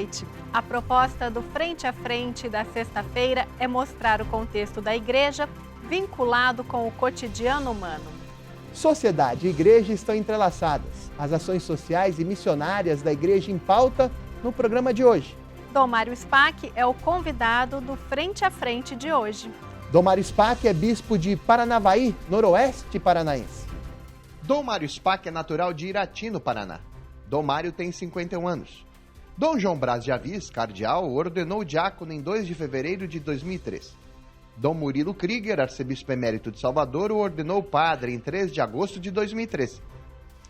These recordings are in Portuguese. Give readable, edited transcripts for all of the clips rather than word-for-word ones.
noite. A proposta do Frente a Frente da sexta-feira é mostrar o contexto da igreja vinculado com o cotidiano humano. Sociedade e igreja estão entrelaçadas. As ações sociais e missionárias da igreja em pauta no programa de hoje. Dom Mário Spack é o convidado do Frente a Frente de hoje. Dom Mário Spack é bispo de Paranavaí, noroeste paranaense. Dom Mário Spack é natural de Irati, no Paraná. Dom Mário tem 51 anos. Dom João Braz de Avis, cardeal, ordenou diácono em 2 de fevereiro de 2003. Dom Murilo Krieger, arcebispo emérito de Salvador, o ordenou padre em 3 de agosto de 2013.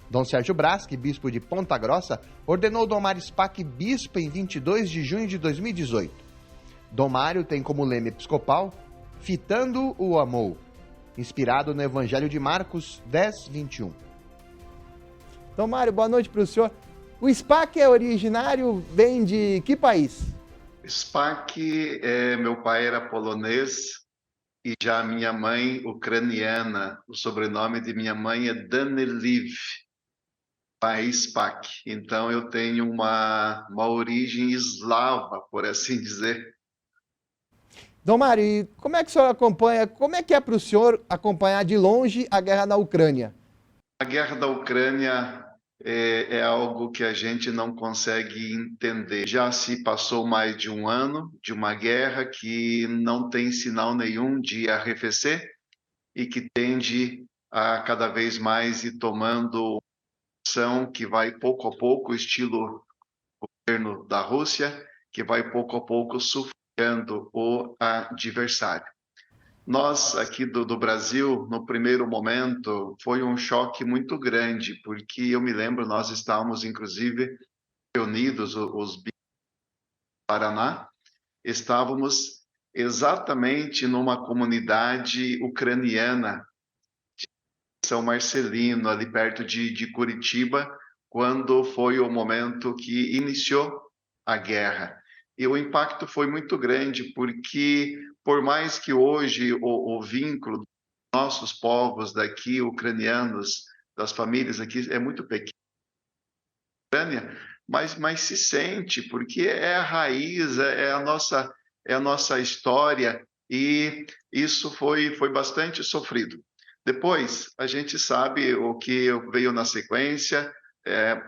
Dom Sérgio Braschi, bispo de Ponta Grossa, ordenou Dom Mário Spack bispo em 22 de junho de 2018. Dom Mário tem como lema episcopal, Fitando o Amor, inspirado no Evangelho de Marcos 10, 21. Dom Mário, boa noite para o senhor. O Spack é originário, vem de que país? Spack, meu pai era polonês e já minha mãe ucraniana. O sobrenome de minha mãe é Daneliv, pai Spack. Então eu tenho uma origem eslava, por assim dizer. Dom Mário, e como é que o senhor acompanha, como é que é para o senhor acompanhar de longe a guerra na Ucrânia? A guerra da Ucrânia é algo que a gente não consegue entender. Já se passou mais de um ano de uma guerra que não tem sinal nenhum de arrefecer e que tende a cada vez mais ir tomando ação que vai pouco a pouco, estilo governo da Rússia, que vai pouco a pouco sufocando o adversário. Nós, aqui do Brasil, no primeiro momento, foi um choque muito grande, porque eu me lembro, nós estávamos, inclusive, reunidos, os bispos do Paraná, estávamos exatamente numa comunidade ucraniana, de São Marcelino, ali perto de Curitiba, quando foi o momento que iniciou a guerra. E o impacto foi muito grande, porque por mais que hoje o vínculo dos nossos povos daqui, ucranianos, das famílias aqui, é muito pequeno, mas se sente, porque é a raiz, é a nossa história, e isso foi bastante sofrido. Depois, a gente sabe o que veio na sequência,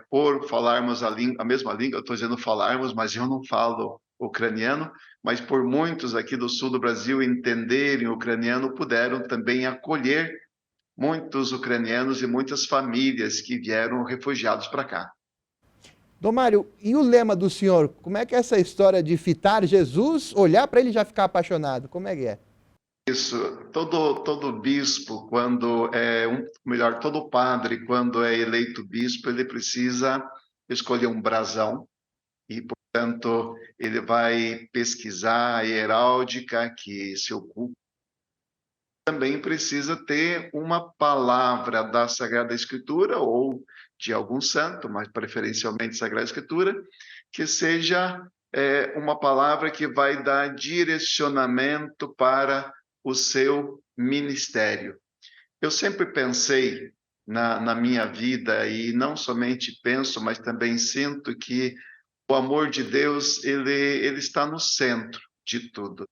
por falarmos a mesma língua, eu estou dizendo falarmos, mas eu não falo ucraniano, mas por muitos aqui do sul do Brasil entenderem o ucraniano, puderam também acolher muitos ucranianos e muitas famílias que vieram refugiados para cá. Dom Mário, e o lema do senhor? Como é que é essa história de fitar Jesus, olhar para ele e já ficar apaixonado? Como é que é? Isso, todo bispo, todo padre, quando é eleito bispo, ele precisa escolher um brasão e, portanto, ele vai pesquisar a heráldica que se ocupa. Também precisa ter uma palavra da Sagrada Escritura ou de algum santo, mas preferencialmente Sagrada Escritura, que seja uma palavra que vai dar direcionamento para o seu ministério. Eu sempre pensei na minha vida, e não somente penso, mas também sinto que o amor de Deus, ele está no centro de tudo.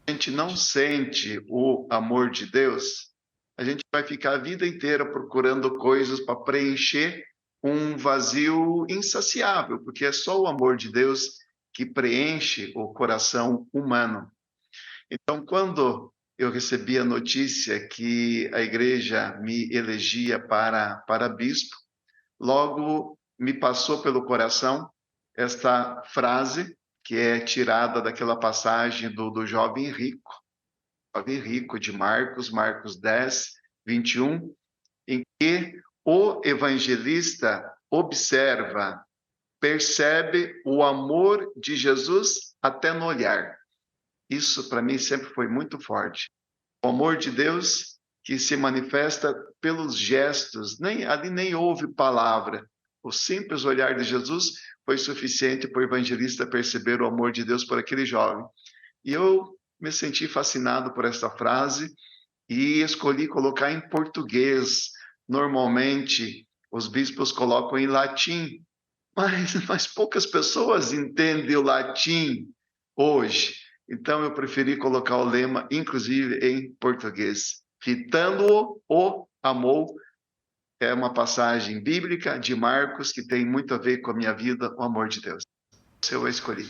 A gente não sente o amor de Deus, a gente vai ficar a vida inteira procurando coisas para preencher um vazio insaciável, porque é só o amor de Deus que preenche o coração humano. Então, quando eu recebi a notícia que a igreja me elegia para bispo, logo me passou pelo coração esta frase, que é tirada daquela passagem do jovem rico de Marcos 10, 21, em que o evangelista observa, percebe o amor de Jesus até no olhar. Isso, para mim, sempre foi muito forte. O amor de Deus que se manifesta pelos gestos, ali nem houve palavra. O simples olhar de Jesus foi suficiente para o evangelista perceber o amor de Deus por aquele jovem. E eu me senti fascinado por esta frase e escolhi colocar em português. Normalmente, os bispos colocam em latim, mas poucas pessoas entendem o latim hoje. Então, eu preferi colocar o lema, inclusive, em português. Fitando-o, o amou. É uma passagem bíblica de Marcos que tem muito a ver com a minha vida, o amor de Deus. Esse eu escolhi.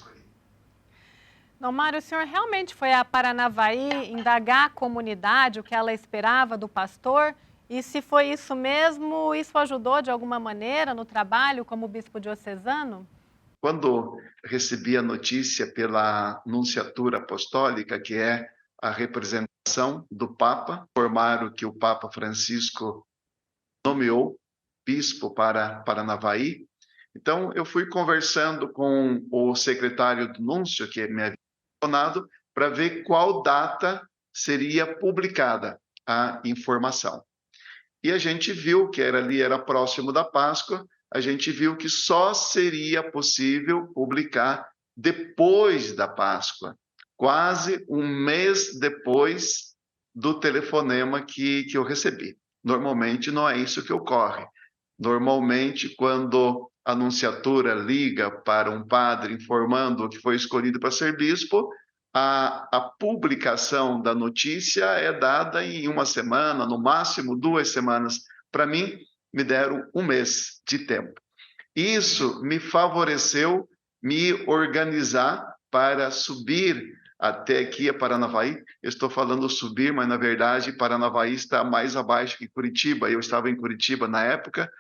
Dom Mário, o senhor realmente foi a Paranavaí indagar a comunidade o que ela esperava do pastor? E se foi isso mesmo, isso ajudou de alguma maneira no trabalho como bispo diocesano? Quando recebi a notícia pela Nunciatura Apostólica, que é a representação do Papa, informaram que o Papa Francisco nomeou bispo para Paranavaí. Então, eu fui conversando com o secretário do Núncio, que me havia mencionado, para ver qual data seria publicada a informação. E a gente viu que era próximo da Páscoa, a gente viu que só seria possível publicar depois da Páscoa, quase um mês depois do telefonema que eu recebi. Normalmente não é isso que ocorre. Normalmente, quando a nunciatura liga para um padre informando que foi escolhido para ser bispo, a publicação da notícia é dada em uma semana, no máximo 2 semanas. Para mim, me deram um mês de tempo. Isso me favoreceu me organizar para subir até aqui a Paranavaí. Eu estou falando subir, mas na verdade Paranavaí está mais abaixo que Curitiba. Eu estava em Curitiba na época,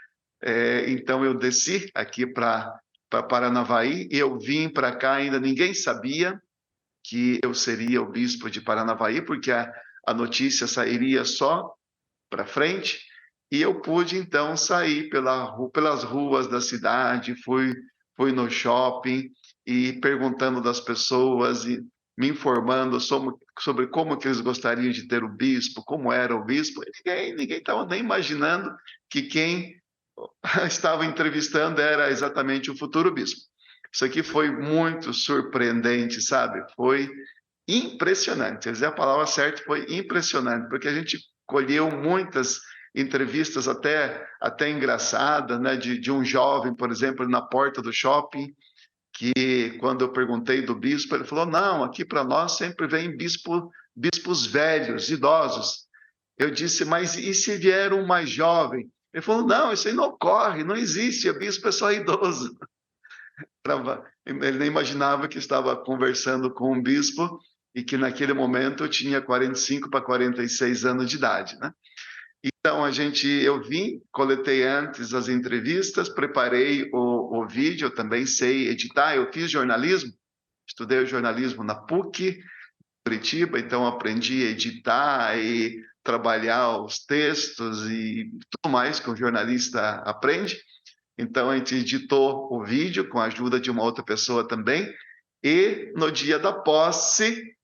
então eu desci aqui para Paranavaí e eu vim para cá, ainda ninguém sabia que eu seria o bispo de Paranavaí, porque a notícia sairia só para frente, e eu pude então sair pelas ruas da cidade, fui no shopping e perguntando das pessoas e me informando sobre como que eles gostariam de ter o bispo, como era o bispo. Ninguém estava nem imaginando que quem estava entrevistando era exatamente o futuro bispo. Isso aqui foi muito surpreendente, sabe? Foi impressionante. A palavra certa foi impressionante, porque a gente colheu muitas entrevistas até engraçadas, né? De um jovem, por exemplo, na porta do shopping, que quando eu perguntei do bispo, ele falou: não, aqui para nós sempre vem bispos velhos, idosos. Eu disse: mas e se vier um mais jovem? Ele falou: não, isso aí não ocorre, não existe, o bispo é só idoso. Ele nem imaginava que estava conversando com um bispo e que naquele momento eu tinha 45 para 46 anos de idade, né? Então eu vim, coletei antes as entrevistas, preparei o vídeo, eu também sei editar, eu fiz jornalismo, estudei jornalismo na PUC, Curitiba, então aprendi a editar e trabalhar os textos e tudo mais que um jornalista aprende. Então, a gente editou o vídeo com a ajuda de uma outra pessoa também. E no dia da posse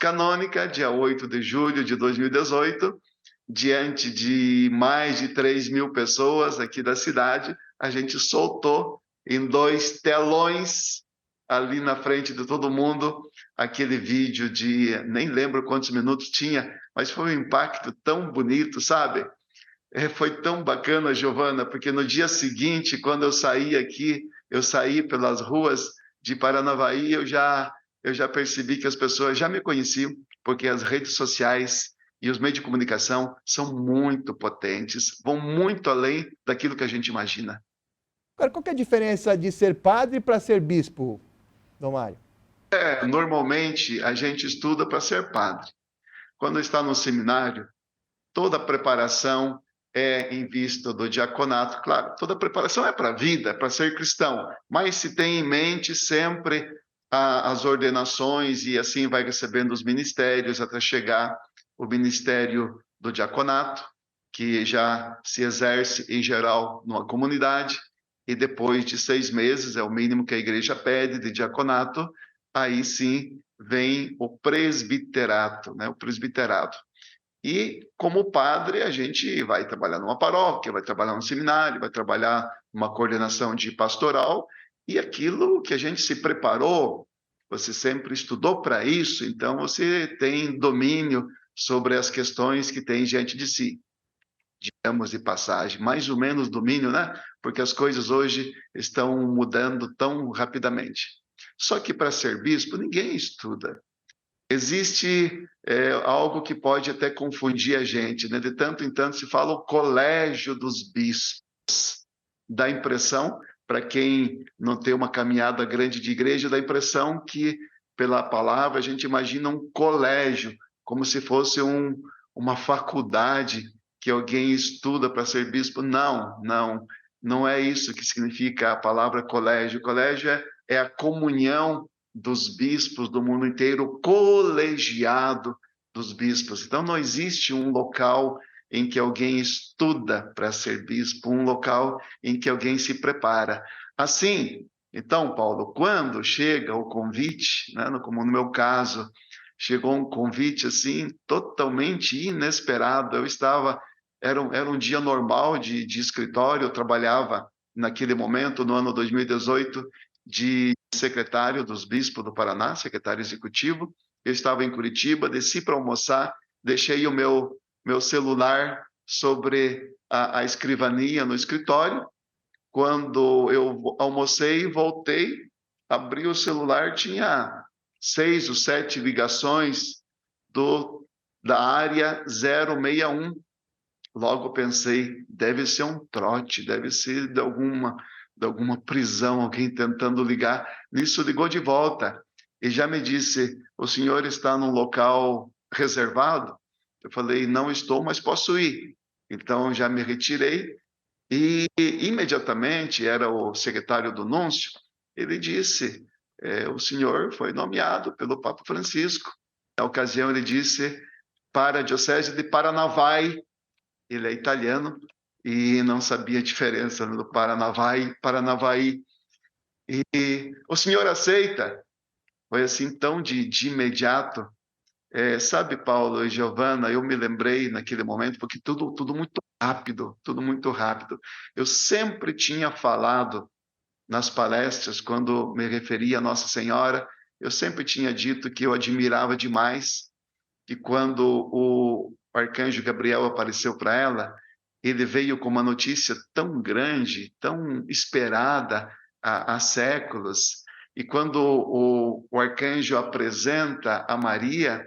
canônica, dia 8 de julho de 2018, diante de mais de 3.000 pessoas aqui da cidade, a gente soltou em 2 telões, ali na frente de todo mundo, aquele vídeo de, nem lembro quantos minutos tinha, mas foi um impacto tão bonito, sabe? Foi tão bacana, Giovana, porque no dia seguinte, quando eu saí aqui, eu saí pelas ruas de Paranavaí, eu já percebi que as pessoas já me conheciam, porque as redes sociais e os meios de comunicação são muito potentes, vão muito além daquilo que a gente imagina. Agora, qual que é a diferença de ser padre para ser bispo, Dom Mário? Normalmente, a gente estuda para ser padre. Quando está no seminário, toda a preparação é em vista do diaconato. Claro, toda a preparação é para a vida, é para ser cristão, mas se tem em mente sempre as ordenações e assim vai recebendo os ministérios até chegar o ministério do diaconato, que já se exerce em geral numa comunidade, e depois de 6 meses, é o mínimo que a igreja pede de diaconato, aí sim vem o presbiterato, né? O presbiterado. E, como padre, a gente vai trabalhar numa paróquia, vai trabalhar num seminário, vai trabalhar numa coordenação de pastoral, e aquilo que a gente se preparou, você sempre estudou para isso, então você tem domínio sobre as questões que tem diante de si. digamos de passagem, mais ou menos domínio, né? Porque as coisas hoje estão mudando tão rapidamente. Só que para ser bispo, ninguém estuda. Existe algo que pode até confundir a gente, né? De tanto em tanto se fala o colégio dos bispos. Dá impressão, para quem não tem uma caminhada grande de igreja, dá impressão que, pela palavra, a gente imagina um colégio, como se fosse uma faculdade que alguém estuda para ser bispo. Não, não, não é isso que significa a palavra colégio. Colégio é a comunhão dos bispos do mundo inteiro, colegiado dos bispos. Então, não existe um local em que alguém estuda para ser bispo, um local em que alguém se prepara. Assim, então, Paulo, quando chega o convite, né, como no meu caso, chegou um convite assim totalmente inesperado. Era um dia normal de escritório, eu trabalhava naquele momento, no ano 2018, de secretário dos bispos do Paraná, secretário executivo. Eu estava em Curitiba, desci para almoçar, deixei o meu celular sobre a escrivania no escritório. Quando eu almocei, voltei, abri o celular, tinha 6 ou 7 ligações da área 061. Logo pensei, deve ser um trote, deve ser de alguma prisão, alguém tentando ligar. Nisso ligou de volta e já me disse, o senhor está num local reservado? Eu falei, não estou, mas posso ir. Então já me retirei e imediatamente era o secretário do Núncio. Ele disse, o senhor foi nomeado pelo Papa Francisco. Na ocasião ele disse, para a diocese de Paranavaí. Ele é italiano e não sabia a diferença do Paranavaí. E o senhor aceita? Foi assim tão de imediato. Sabe, Paulo e Giovana, eu me lembrei naquele momento, porque tudo muito rápido, tudo muito rápido. Eu sempre tinha falado nas palestras, quando me referia a Nossa Senhora, eu sempre tinha dito que eu admirava demais, que quando o arcanjo Gabriel apareceu para ela, ele veio com uma notícia tão grande, tão esperada há séculos, e quando o arcanjo apresenta a Maria,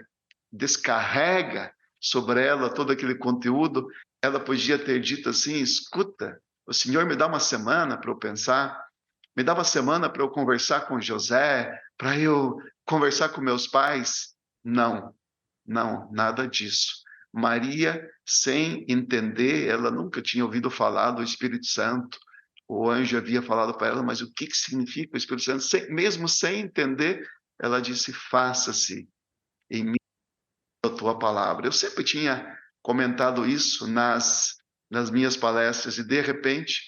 descarrega sobre ela todo aquele conteúdo, ela podia ter dito assim, escuta, o Senhor me dá uma semana para eu pensar, me dá uma semana para eu conversar com José, para eu conversar com meus pais. Não, não, nada disso. Maria, sem entender, ela nunca tinha ouvido falar do Espírito Santo. O anjo havia falado para ela, mas o que significa o Espírito Santo? Mesmo sem entender, ela disse, faça-se em mim a tua palavra. Eu sempre tinha comentado isso nas minhas palestras e, de repente,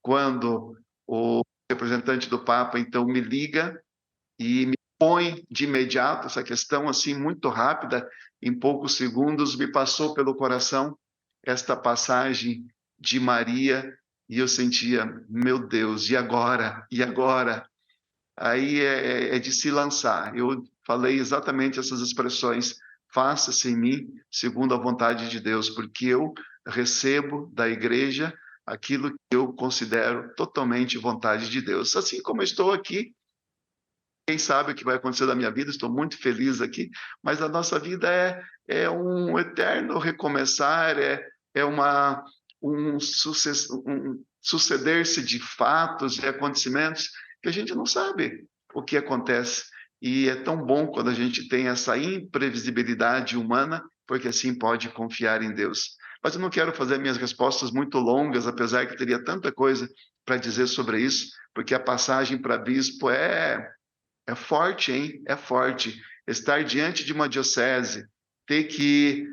quando o representante do Papa, então, me liga e me põe de imediato essa questão, assim, muito rápida, em poucos segundos, me passou pelo coração esta passagem de Maria, e eu sentia, meu Deus, e agora? E agora? Aí é de se lançar. Eu falei exatamente essas expressões, faça-se em mim segundo a vontade de Deus, porque eu recebo da igreja aquilo que eu considero totalmente vontade de Deus. Assim como eu estou aqui, quem sabe o que vai acontecer da minha vida, estou muito feliz aqui, mas a nossa vida é um eterno recomeçar, um suceder-se de fatos e acontecimentos que a gente não sabe o que acontece. E é tão bom quando a gente tem essa imprevisibilidade humana, porque assim pode confiar em Deus. Mas eu não quero fazer minhas respostas muito longas, apesar que teria tanta coisa para dizer sobre isso, porque a passagem para bispo é forte, hein? É forte. Estar diante de uma diocese, ter que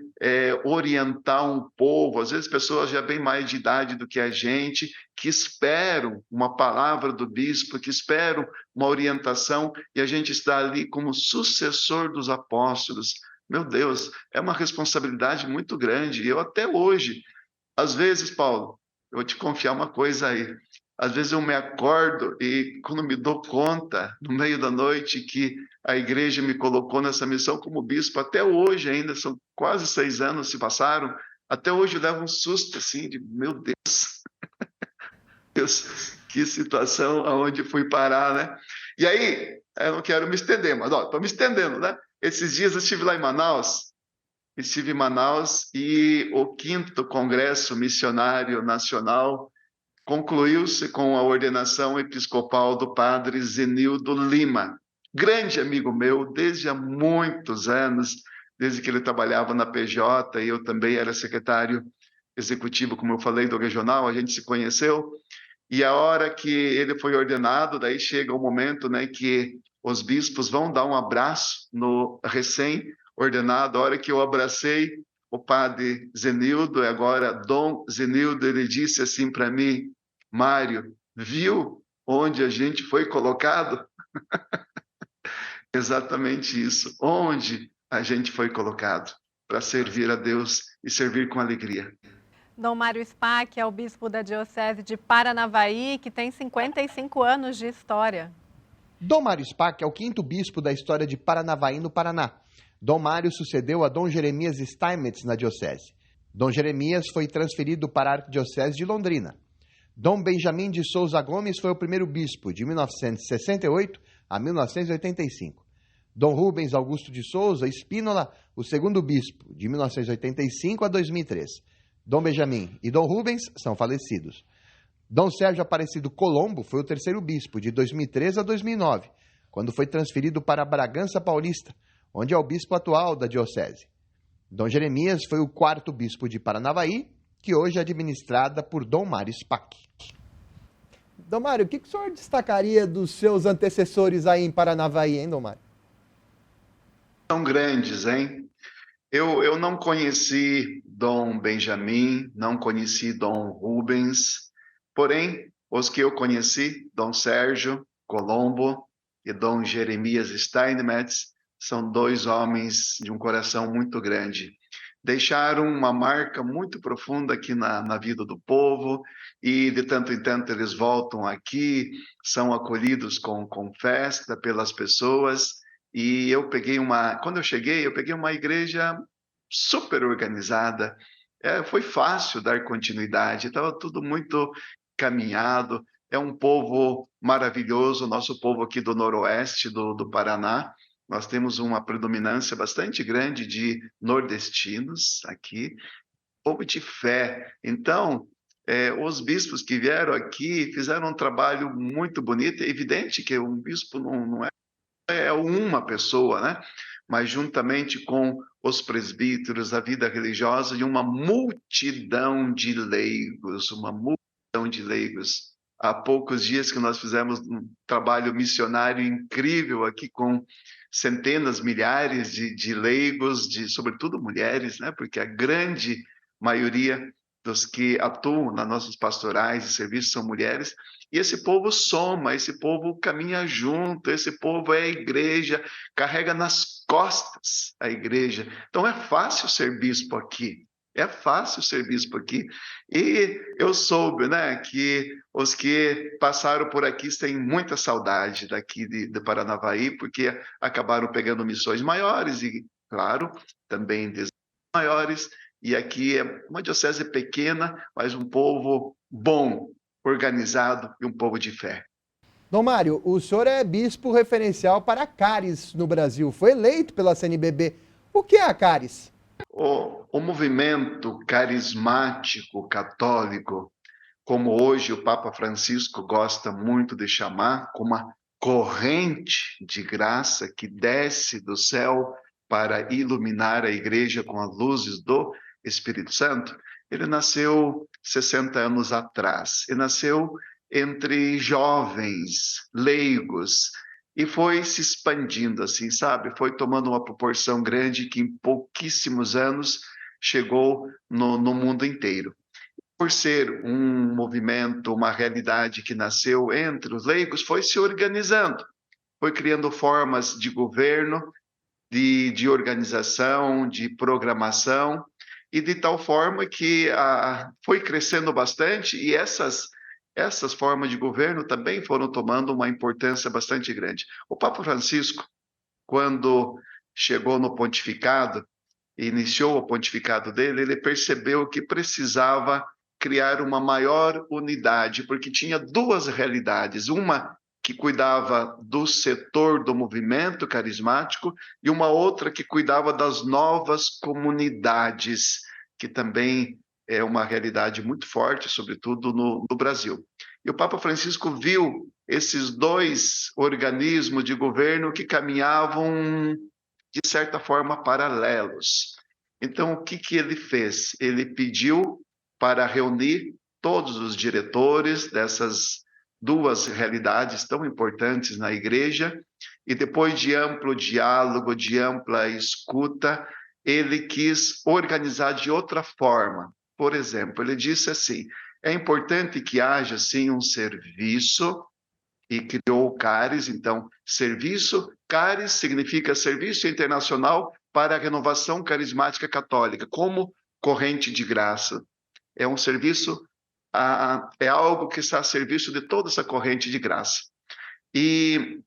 orientar um povo, às vezes pessoas já bem mais de idade do que a gente, que esperam uma palavra do bispo, que esperam uma orientação, e a gente está ali como sucessor dos apóstolos. Meu Deus, é uma responsabilidade muito grande. Eu até hoje, às vezes, Paulo, eu vou te confiar uma coisa aí. Às vezes eu me acordo e quando me dou conta, no meio da noite, que a igreja me colocou nessa missão como bispo, até hoje ainda, são quase 6 anos se passaram, Até hoje eu levo um susto, assim, de meu Deus, que situação aonde fui parar, né? E aí, eu não quero me estender, mas estou me estendendo, né? Esses dias eu estive lá em Manaus, e o 5º Congresso Missionário Nacional concluiu-se com a ordenação episcopal do padre Zenildo Lima, grande amigo meu desde há muitos anos, desde que ele trabalhava na PJ e eu também era secretário executivo, como eu falei, do regional, a gente se conheceu. E a hora que ele foi ordenado, daí chega o momento, né, que os bispos vão dar um abraço no recém-ordenado. A hora que eu abracei o padre Zenildo, e agora Dom Zenildo, ele disse assim para mim: Mário, viu onde a gente foi colocado? Exatamente isso, onde a gente foi colocado para servir a Deus e servir com alegria. Dom Mário Spack é o bispo da Diocese de Paranavaí, que tem 55 anos de história. Dom Mário Spack é o 5º bispo da história de Paranavaí, no Paraná. Dom Mário sucedeu a Dom Jeremias Steinmetz na diocese. Dom Jeremias foi transferido para a Arquidiocese de Londrina. Dom Benjamin de Souza Gomes foi o primeiro bispo, de 1968 a 1985. Dom Rubens Augusto de Souza Espínola, o segundo bispo, de 1985 a 2003. Dom Benjamin e Dom Rubens são falecidos. Dom Sérgio Aparecido Colombo foi o terceiro bispo, de 2003 a 2009, quando foi transferido para Bragança Paulista, onde é o bispo atual da diocese. Dom Jeremias foi o 4º bispo de Paranavaí, que hoje é administrada por Dom Mário Spack. Dom Mário, o que o senhor destacaria dos seus antecessores aí em Paranavaí, hein, Dom Mário? São grandes, hein? Eu não conheci Dom Benjamin, não conheci Dom Rubens, porém, os que eu conheci, Dom Sérgio Colombo e Dom Jeremias Steinmetz, são 2 homens de um coração muito grande. Deixaram uma marca muito profunda aqui na vida do povo, e de tanto em tanto eles voltam aqui, são acolhidos com festa pelas pessoas. E quando eu cheguei, eu peguei uma igreja super organizada. Foi fácil dar continuidade, estava tudo muito caminhado. É um povo maravilhoso, nosso povo aqui do noroeste do Paraná. Nós temos uma predominância bastante grande de nordestinos aqui, povo de fé. Então, os bispos que vieram aqui fizeram um trabalho muito bonito. É evidente que um bispo não é uma pessoa, né? Mas juntamente com os presbíteros, a vida religiosa, e uma multidão de leigos, Há poucos dias que nós fizemos um trabalho missionário incrível aqui com centenas, milhares de leigos, sobretudo mulheres, né? Porque a grande maioria dos que atuam nas nossas pastorais e serviços são mulheres. E esse povo soma, esse povo caminha junto, esse povo é a igreja, carrega nas costas a igreja. Então é fácil ser bispo aqui. É fácil ser bispo aqui. E eu soube, né, que os que passaram por aqui têm muita saudade daqui de Paranavaí, porque acabaram pegando missões maiores e, claro, também desafios maiores. E aqui é uma diocese pequena, mas um povo bom, organizado e um povo de fé. Dom Mário, o senhor é bispo referencial para a Cáris no Brasil. Foi eleito pela CNBB. O que é a Cáris? O movimento carismático católico, como hoje o Papa Francisco gosta muito de chamar, como uma corrente de graça que desce do céu para iluminar a igreja com as luzes do Espírito Santo, ele nasceu 60 anos atrás. E nasceu entre jovens, leigos, e foi se expandindo assim, sabe? Foi tomando uma proporção grande que em pouquíssimos anos chegou no mundo inteiro. Por ser um movimento, uma realidade que nasceu entre os leigos, foi se organizando, foi criando formas de governo, de organização, de programação, e de tal forma que foi crescendo bastante, e essas formas de governo também foram tomando uma importância bastante grande. O Papa Francisco, quando chegou no pontificado, iniciou o pontificado dele, ele percebeu que precisava criar uma maior unidade, porque tinha duas realidades, uma que cuidava do setor do movimento carismático e uma outra que cuidava das novas comunidades, que também é uma realidade muito forte, sobretudo no Brasil. E o Papa Francisco viu esses dois organismos de governo que caminhavam, de certa forma, paralelos. Então, o que ele fez? Ele pediu para reunir todos os diretores dessas duas realidades tão importantes na igreja, e depois de amplo diálogo, de ampla escuta, ele quis organizar de outra forma. Por exemplo, ele disse assim: é importante que haja, sim, um serviço, e criou o CARES. Então, CARES significa Serviço Internacional para a Renovação Carismática Católica, como corrente de graça. É um serviço, é algo que está a serviço de toda essa corrente de graça. E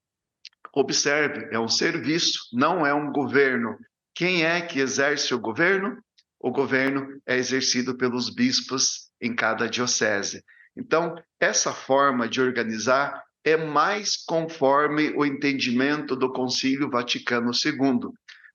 observe, é um serviço, não é um governo. Quem é que exerce o governo? O governo é exercido pelos bispos em cada diocese. Então, essa forma de organizar é mais conforme o entendimento do Concílio Vaticano II.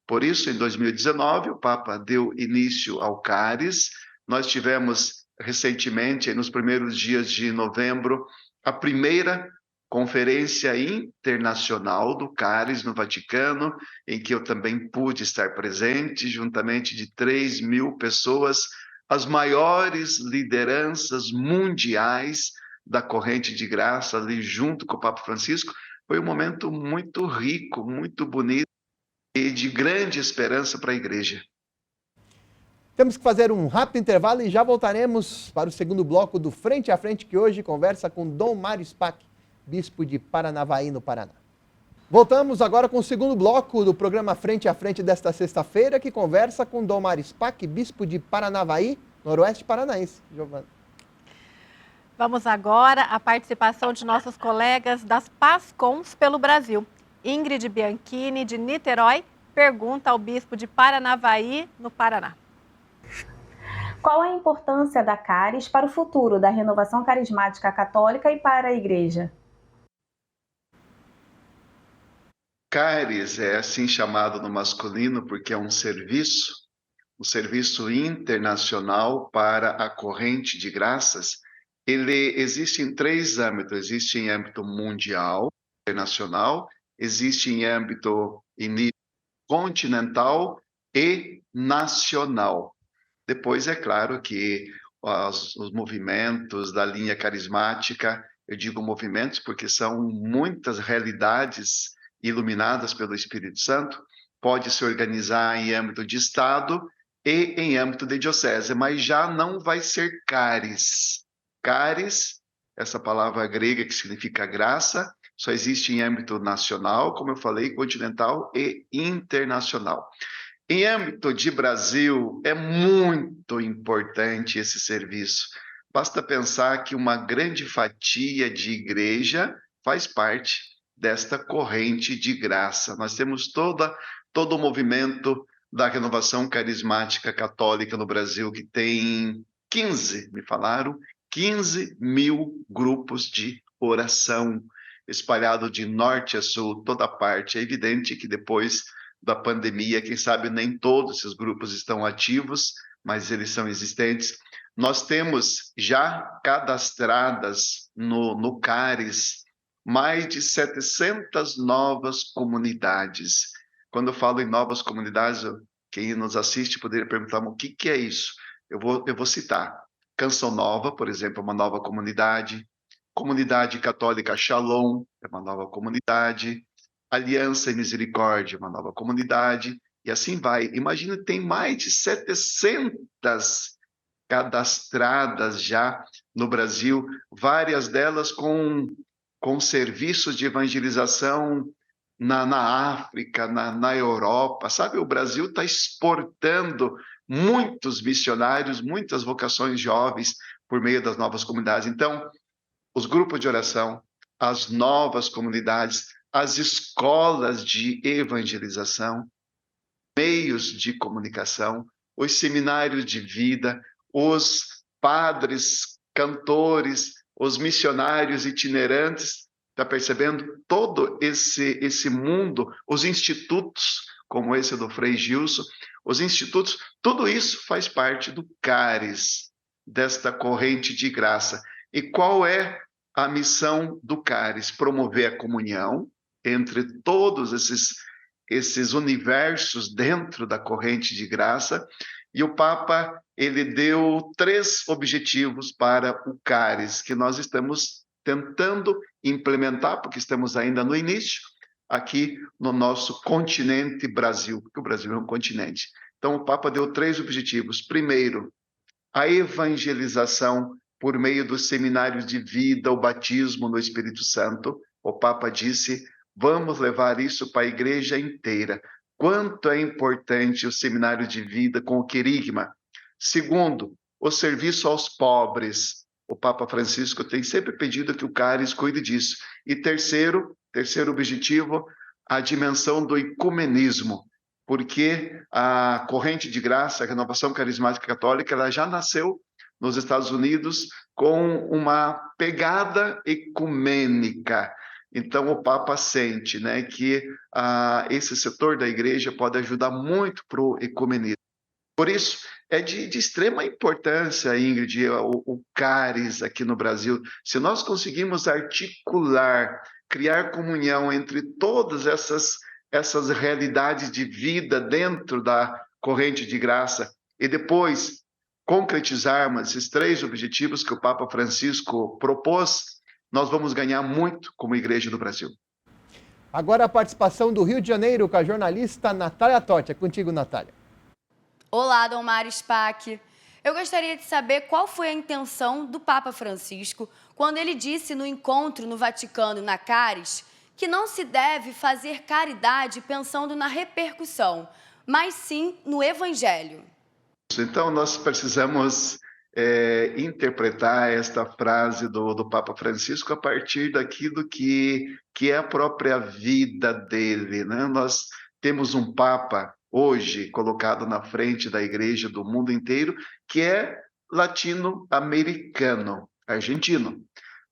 Por isso, em 2019, o Papa deu início ao CARES. Nós tivemos recentemente, nos primeiros dias de novembro, a primeira Conferência Internacional do CARES no Vaticano, em que eu também pude estar presente, juntamente de 3.000 pessoas, as maiores lideranças mundiais da corrente de graça, ali junto com o Papa Francisco. Foi um momento muito rico, muito bonito e de grande esperança para a igreja. Temos que fazer um rápido intervalo e já voltaremos para o segundo bloco do Frente a Frente, que hoje conversa com Dom Mário Spack, bispo de Paranavaí, no Paraná. Voltamos agora com o segundo bloco do programa Frente a Frente desta sexta-feira, que conversa com Dom Mário Spack, bispo de Paranavaí, noroeste paranaense. Giovana. Vamos agora à participação de nossos colegas das PASCONs pelo Brasil. Ingrid Bianchini, de Niterói, pergunta ao bispo de Paranavaí, no Paraná. Qual a importância da CARES para o futuro da renovação carismática católica e para a Igreja? CARES é assim chamado no masculino porque é um serviço internacional para a corrente de graças. Ele existe em 3 âmbitos: existe em âmbito mundial, internacional, existe em âmbito continental e nacional. Depois, é claro que os movimentos da linha carismática, eu digo movimentos porque são muitas realidades iluminadas pelo Espírito Santo, pode se organizar em âmbito de Estado e em âmbito de diocese, mas já não vai ser CARES. CARES, essa palavra grega que significa graça, só existe em âmbito nacional, como eu falei, continental e internacional. Em âmbito de Brasil, é muito importante esse serviço. Basta pensar que uma grande fatia de igreja faz parte desta corrente de graça. Nós temos todo o movimento da renovação carismática católica no Brasil, que tem 15 mil grupos de oração, espalhado de norte a sul, toda parte. É evidente que depois da pandemia, quem sabe nem todos esses grupos estão ativos, mas eles são existentes. Nós temos já cadastradas no CARES mais de 700 novas comunidades. Quando eu falo em novas comunidades, quem nos assiste poderia perguntar: o que é isso? Eu vou citar. Canção Nova, por exemplo, é uma nova comunidade. Comunidade Católica Shalom é uma nova comunidade. Aliança e Misericórdia, uma nova comunidade, e assim vai. Imagina, tem mais de 700 cadastradas já no Brasil, várias delas com serviços de evangelização na África, na Europa. Sabe, o Brasil está exportando muitos missionários, muitas vocações jovens por meio das novas comunidades. Então, os grupos de oração, as novas comunidades, as escolas de evangelização, meios de comunicação, os seminários de vida, os padres, cantores, os missionários itinerantes, está percebendo? Todo esse mundo, os institutos, como esse do Frei Gilson, os institutos, tudo isso faz parte do CARES, desta corrente de graça. E qual é a missão do CARES? Promover a comunhão entre todos esses universos dentro da corrente de graça. E o Papa, ele deu 3 objetivos para o CARES, que nós estamos tentando implementar, porque estamos ainda no início, aqui no nosso continente Brasil, porque o Brasil é um continente. Então, o Papa deu 3 objetivos. Primeiro, a evangelização por meio dos seminários de vida, o batismo no Espírito Santo. O Papa disse, vamos levar isso para a igreja inteira. Quanto é importante o seminário de vida com o querigma. Segundo, o serviço aos pobres. O Papa Francisco tem sempre pedido que o CARES cuide disso. E terceiro objetivo, a dimensão do ecumenismo, porque a corrente de graça, a Renovação Carismática Católica, ela já nasceu nos Estados Unidos com uma pegada ecumênica. Então, o Papa sente, né, que esse setor da igreja pode ajudar muito para o ecumenismo. Por isso, é de extrema importância, Ingrid, o CARES aqui no Brasil. Se nós conseguimos articular, criar comunhão entre todas essas realidades de vida dentro da corrente de graça e depois concretizarmos esses 3 objetivos que o Papa Francisco propôs, nós vamos ganhar muito como Igreja do Brasil. Agora a participação do Rio de Janeiro com a jornalista Natália Totti. É contigo, Natália. Olá, Dom Mário Spack. Eu gostaria de saber qual foi a intenção do Papa Francisco quando ele disse no encontro no Vaticano, na CARES, que não se deve fazer caridade pensando na repercussão, mas sim no Evangelho. Então, nós precisamos interpretar esta frase do Papa Francisco a partir daquilo que é a própria vida dele, né? Nós temos um Papa hoje colocado na frente da igreja do mundo inteiro, que é latino-americano, argentino.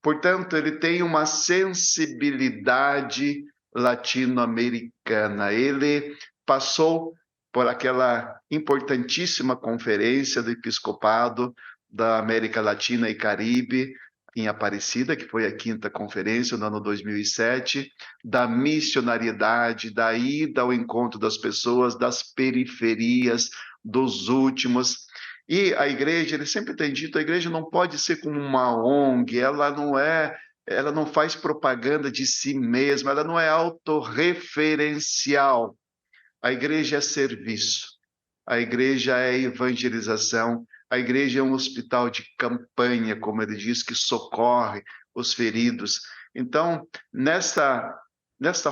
Portanto, ele tem uma sensibilidade latino-americana. Ele passou por aquela importantíssima conferência do Episcopado da América Latina e Caribe, em Aparecida, que foi a 5ª conferência no ano 2007, da missionariedade, da ida ao encontro das pessoas, das periferias, dos últimos. E a igreja, ele sempre tem dito, a igreja não pode ser como uma ONG, ela não faz propaganda de si mesma, ela não é autorreferencial. A igreja é serviço, a igreja é evangelização, a igreja é um hospital de campanha, como ele diz, que socorre os feridos. Então, nessa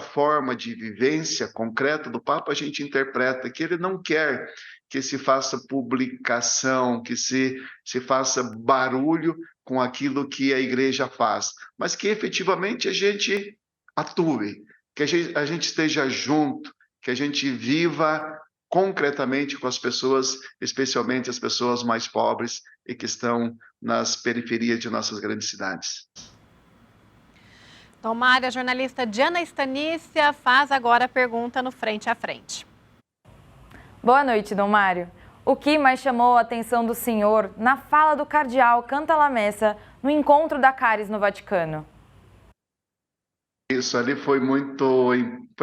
forma de vivência concreta do Papa, a gente interpreta que ele não quer que se faça publicação, que se faça barulho com aquilo que a igreja faz, mas que efetivamente a gente atue, que a gente esteja junto, que a gente viva concretamente com as pessoas, especialmente as pessoas mais pobres e que estão nas periferias de nossas grandes cidades. Dom Mário, a jornalista Diana Stanícia faz agora a pergunta no Frente a Frente. Boa noite, Dom Mário. O que mais chamou a atenção do senhor na fala do cardeal Cantalamessa no encontro da CARES no Vaticano? Isso ali foi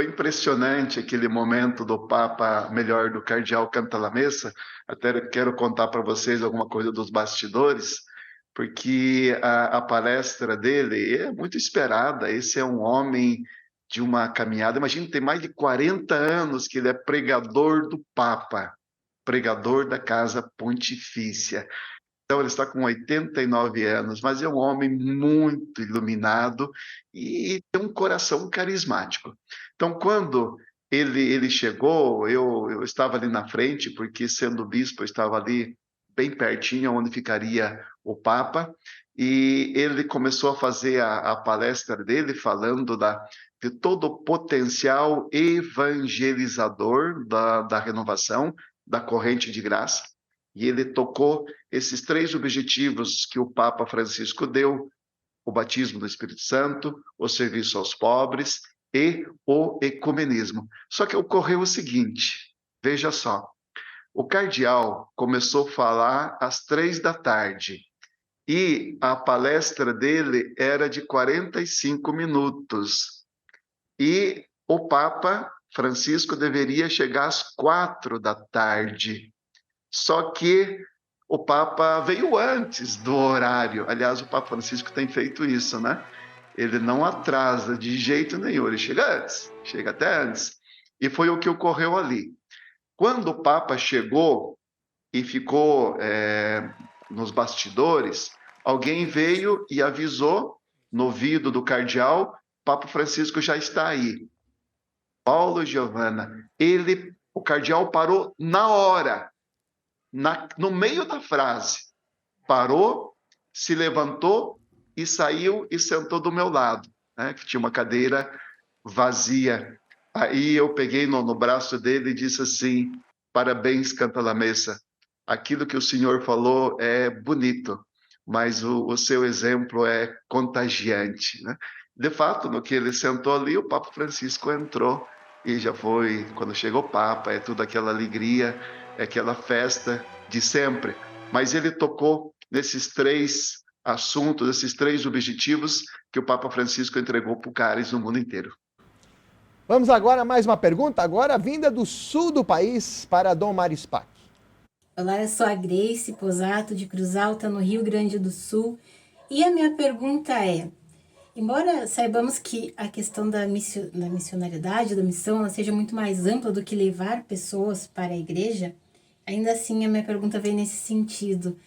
impressionante, aquele momento do Papa, melhor, do cardeal Cantalamessa. Até quero contar para vocês alguma coisa dos bastidores, porque a palestra dele é muito esperada. Esse é um homem de uma caminhada, imagina, tem mais de 40 anos que ele é pregador do Papa, pregador da Casa Pontifícia. Então, ele está com 89 anos, mas é um homem muito iluminado e tem um coração carismático. Então, quando ele chegou, eu estava ali na frente, porque, sendo bispo, eu estava ali bem pertinho, onde ficaria o Papa, e ele começou a fazer a palestra dele, falando de todo o potencial evangelizador da renovação, da corrente de graça. E ele tocou esses 3 objetivos que o Papa Francisco deu: o batismo do Espírito Santo, o serviço aos pobres e o ecumenismo. Só que ocorreu o seguinte, veja só, o cardeal começou a falar às 3 da tarde e a palestra dele era de 45 minutos. E o Papa Francisco deveria chegar às 4 da tarde. Só que o Papa veio antes do horário. Aliás, o Papa Francisco tem feito isso, né? Ele não atrasa de jeito nenhum, ele chega antes, chega até antes. E foi o que ocorreu ali. Quando o Papa chegou e ficou nos bastidores, alguém veio e avisou no ouvido do cardeal: Papa Francisco já está aí. Paulo e Giovanna, o cardeal parou na hora, no meio da frase, parou, se levantou e saiu e sentou do meu lado, né, que tinha uma cadeira vazia. Aí eu peguei no braço dele e disse assim: parabéns, Cantalamessa, aquilo que o senhor falou é bonito, mas o seu exemplo é contagiante, né? De fato, no que ele sentou ali, o Papa Francisco entrou e já foi, quando chegou o Papa, é tudo aquela alegria, é aquela festa de sempre. Mas ele tocou nesses 3 assuntos, esses 3 objetivos que o Papa Francisco entregou para o Caris no mundo inteiro. Vamos agora a mais uma pergunta, agora vinda do sul do país para Dom Mário Spack. Olá, eu sou a Grace Posato, de Cruz Alta, no Rio Grande do Sul. E a minha pergunta é, embora saibamos que a questão da missionariedade, da missão, ela seja muito mais ampla do que levar pessoas para a igreja, ainda assim a minha pergunta vem nesse sentido.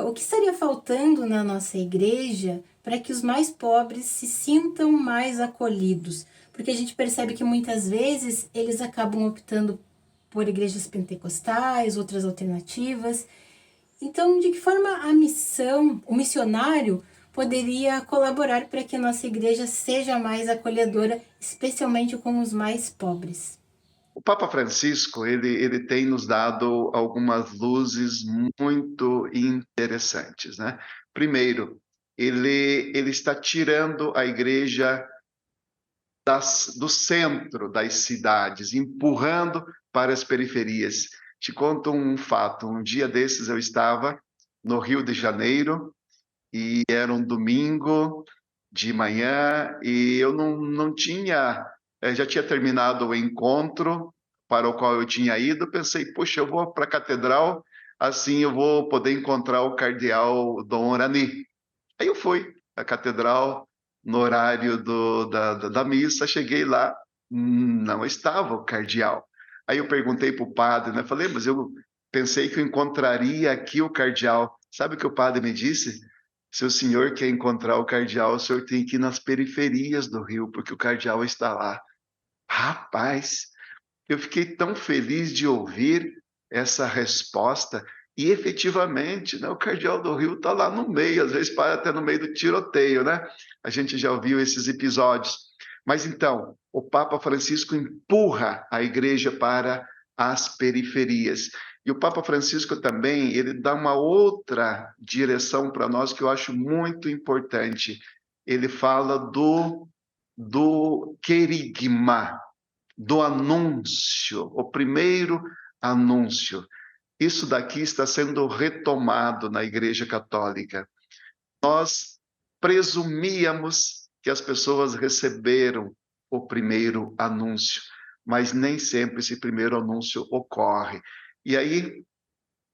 O que estaria faltando na nossa igreja para que os mais pobres se sintam mais acolhidos? Porque a gente percebe que muitas vezes eles acabam optando por igrejas pentecostais, outras alternativas. Então, de que forma a missão, o missionário, poderia colaborar para que a nossa igreja seja mais acolhedora, especialmente com os mais pobres? O Papa Francisco, ele tem nos dado algumas luzes muito interessantes, né? Primeiro, ele está tirando a igreja do centro das cidades, empurrando para as periferias. Te conto um fato. Um dia desses eu estava no Rio de Janeiro e era um domingo de manhã e eu não tinha... já tinha terminado o encontro para o qual eu tinha ido. Pensei, puxa, eu vou para a catedral, assim eu vou poder encontrar o cardeal Dom Orani. Aí eu fui à catedral no horário da missa, cheguei lá, não estava o cardeal. Aí eu perguntei para o padre, né? Falei, mas eu pensei que eu encontraria aqui o cardeal. Sabe o que o padre me disse? Se o senhor quer encontrar o cardeal, o senhor tem que ir nas periferias do Rio, porque o cardeal está lá. Rapaz, eu fiquei tão feliz de ouvir essa resposta. E efetivamente, né, o cardeal do Rio está lá no meio, às vezes para até no meio do tiroteio, né? A gente já ouviu esses episódios. Mas então, o Papa Francisco empurra a igreja para as periferias. E o Papa Francisco também, ele dá uma outra direção para nós que eu acho muito importante. Ele fala do querigma, do anúncio, o primeiro anúncio. Isso daqui está sendo retomado na Igreja Católica. Nós presumíamos que as pessoas receberam o primeiro anúncio, mas nem sempre esse primeiro anúncio ocorre. E aí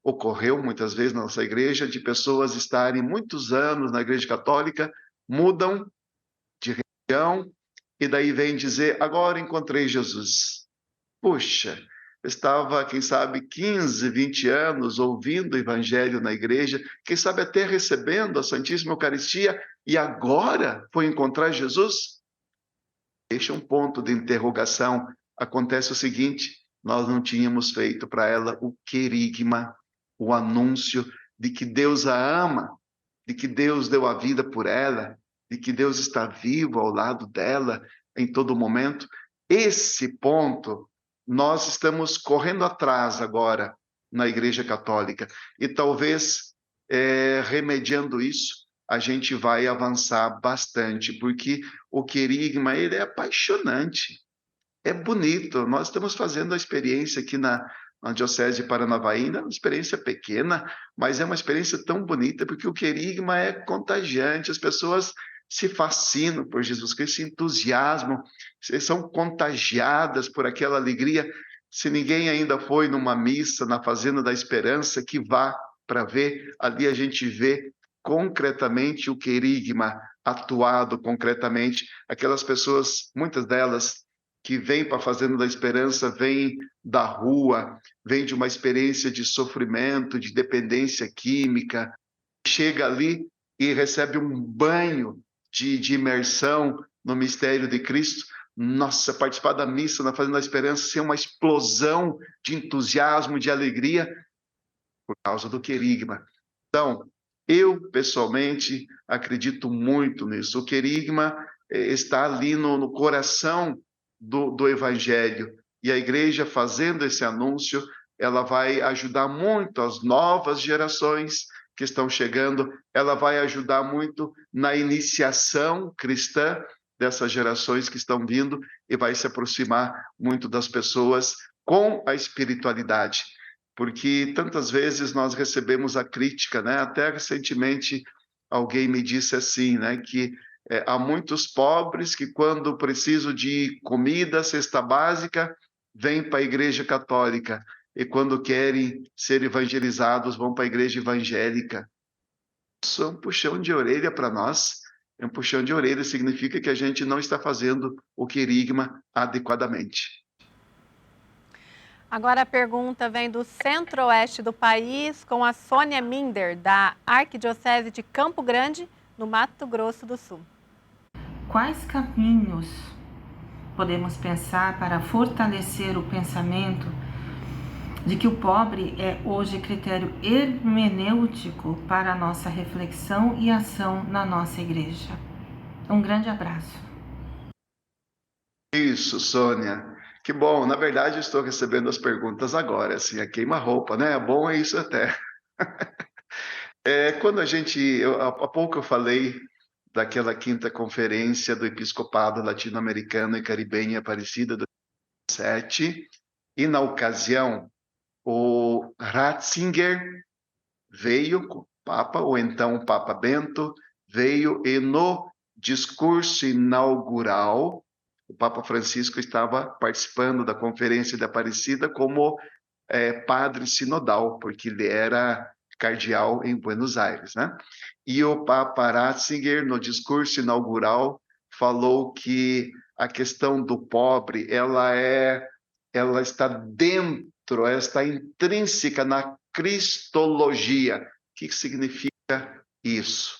ocorreu muitas vezes na nossa igreja de pessoas estarem muitos anos na Igreja Católica, mudam de religião e daí vem dizer, agora encontrei Jesus. Puxa, estava, quem sabe, 15, 20 anos ouvindo o evangelho na igreja, quem sabe até recebendo a Santíssima Eucaristia, e agora foi encontrar Jesus? Deixa um ponto de interrogação. Acontece o seguinte, nós não tínhamos feito para ela o querigma, o anúncio de que Deus a ama, de que Deus deu a vida por ela, de que Deus está vivo ao lado dela, em todo momento. Esse ponto nós estamos correndo atrás agora na Igreja Católica e talvez remediando isso a gente vai avançar bastante, porque o querigma ele é apaixonante, é bonito. Nós estamos fazendo a experiência aqui na Diocese de Paranavaí, é uma experiência pequena, mas é uma experiência tão bonita, porque o querigma é contagiante, as pessoas se fascinam por Jesus Cristo, se entusiasmam, são contagiadas por aquela alegria. Se ninguém ainda foi numa missa na Fazenda da Esperança, que vá para ver, ali a gente vê concretamente o querigma atuado concretamente, aquelas pessoas, muitas delas, que vêm para a Fazenda da Esperança, vêm da rua, vêm de uma experiência de sofrimento, de dependência química, chega ali e recebe um banho de imersão no mistério de Cristo. Nossa, participar da missa na Fazenda da Esperança ser uma explosão de entusiasmo, de alegria, por causa do querigma. Então, eu, pessoalmente, acredito muito nisso. O querigma está ali no coração do Evangelho. E a igreja, fazendo esse anúncio, ela vai ajudar muito as novas gerações que estão chegando, ela vai ajudar muito na iniciação cristã dessas gerações que estão vindo e vai se aproximar muito das pessoas com a espiritualidade. Porque tantas vezes nós recebemos a crítica, né? Até recentemente alguém me disse assim, né? Que há muitos pobres que quando precisam de comida, cesta básica, vêm para a igreja católica e quando querem ser evangelizados vão para a igreja evangélica. Isso é um puxão de orelha para nós. É um puxão de orelha, significa que a gente não está fazendo o querigma adequadamente. Agora a pergunta vem do centro-oeste do país, com a Sônia Minder, da Arquidiocese de Campo Grande, no Mato Grosso do Sul. Quais caminhos podemos pensar para fortalecer o pensamento de que o pobre é hoje critério hermenêutico para a nossa reflexão e ação na nossa igreja? Um grande abraço. Isso, Sônia. Que bom. Na verdade, eu estou recebendo as perguntas agora, assim, a queima-roupa, né? Bom é isso até. Quando há pouco eu falei daquela 5ª conferência do Episcopado Latino-Americano e Caribenho em Aparecida, do 2007, e na ocasião, o Ratzinger veio, o Papa, ou então o Papa Bento, veio e no discurso inaugural, o Papa Francisco estava participando da Conferência de Aparecida como padre sinodal, porque ele era cardeal em Buenos Aires, né? E o Papa Ratzinger, no discurso inaugural, falou que a questão do pobre, ela está dentro, ela está intrínseca na cristologia. O que significa isso?